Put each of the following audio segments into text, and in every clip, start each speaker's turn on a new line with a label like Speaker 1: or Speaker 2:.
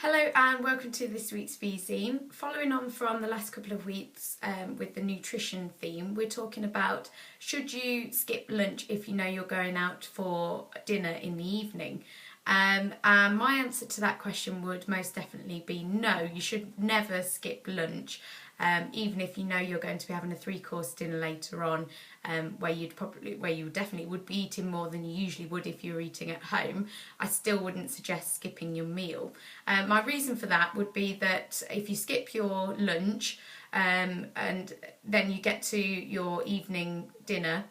Speaker 1: Hello and welcome to this week's V-Zine. Following on from the last couple of weeks with the nutrition theme, we're talking about should you skip lunch if you know you're going out for dinner in the evening? And my answer to that question would most definitely be no, you should never skip lunch. Even if you know you're going to be having a 3-course dinner later on, where you definitely would be eating more than you usually would if you were eating at home, I still wouldn't suggest skipping your meal. My reason for that would be that if you skip your lunch and then you get to your evening dinner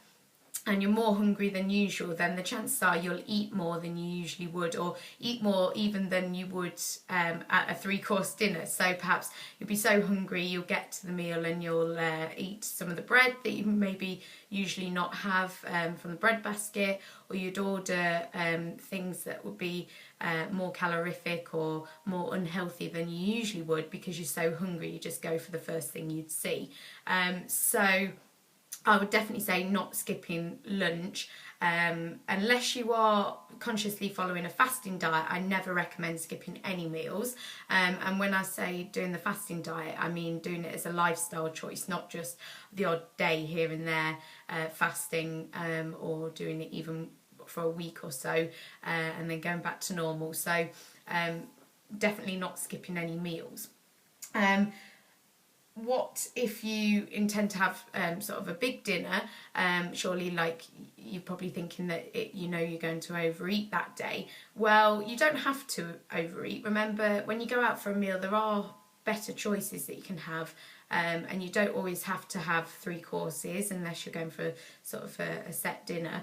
Speaker 1: and you're more hungry than usual, then the chances are you'll eat more than you usually would, or eat more even than you would at a 3-course dinner. So perhaps you'll be so hungry you'll get to the meal and you'll eat some of the bread that you maybe usually not have from the bread basket, or you'd order things that would be more calorific or more unhealthy than you usually would because you're so hungry you just go for the first thing you'd see. So I would definitely say not skipping lunch. Unless you are consciously following a fasting diet, I never recommend skipping any meals. And when I say doing the fasting diet, I mean doing it as a lifestyle choice, not just the odd day here and there fasting, or doing it even for a week or so and then going back to normal. So definitely not skipping any meals. What if you intend to have sort of a big dinner? Surely, like, you're probably thinking that you're going to overeat that day. Well, you don't have to overeat. Remember, when you go out for a meal, there are better choices that you can have, and you don't always have to have 3 courses unless you're going for sort of a set dinner.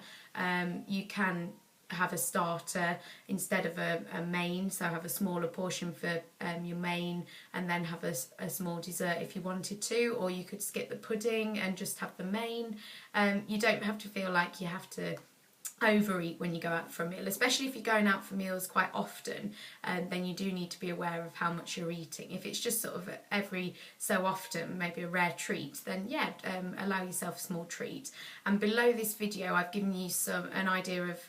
Speaker 1: You can have a starter instead of a main, so have a smaller portion for your main and then have a small dessert if you wanted to, or you could skip the pudding and just have the main. You don't have to feel like you have to overeat when you go out for a meal, especially if you're going out for meals quite often, then you do need to be aware of how much you're eating. If it's just sort of every so often, maybe a rare treat, then allow yourself a small treat. And below this video I've given you an idea of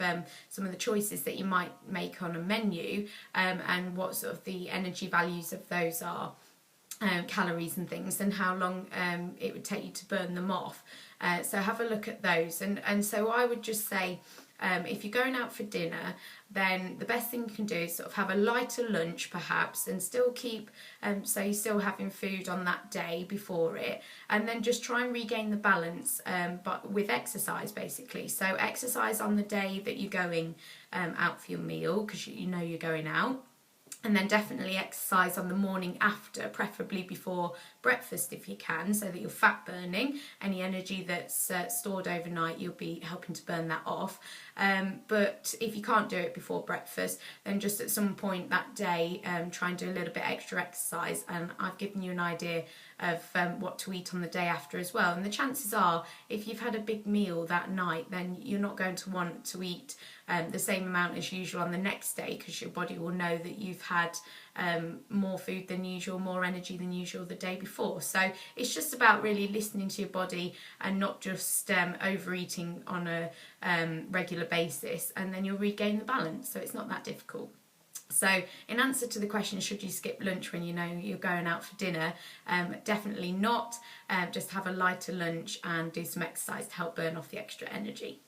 Speaker 1: some of the choices that you might make on a menu, and what sort of the energy values of those are, calories and things, and how long it would take you to burn them off. So have a look at those, and so I would just say, if you're going out for dinner, then the best thing you can do is sort of have a lighter lunch perhaps, and still keep so you're still having food on that day before it, and then just try and regain the balance, but with exercise basically. So exercise on the day that you're going out for your meal, because you know you're going out. And then definitely exercise on the morning after, preferably before breakfast if you can, so that you're fat burning. Any energy that's stored overnight, you'll be helping to burn that off. But if you can't do it before breakfast, then just at some point that day try and do a little bit extra exercise. And I've given you an idea of what to eat on the day after as well. And the chances are, if you've had a big meal that night, then you're not going to want to eat the same amount as usual on the next day, because your body will know that you've had more food than usual, more energy than usual the day before. So it's just about really listening to your body and not just overeating on a regular basis, and then you'll regain the balance. So it's not that difficult. So in answer to the question, should you skip lunch when you know you're going out for dinner? Definitely not. Just have a lighter lunch and do some exercise to help burn off the extra energy.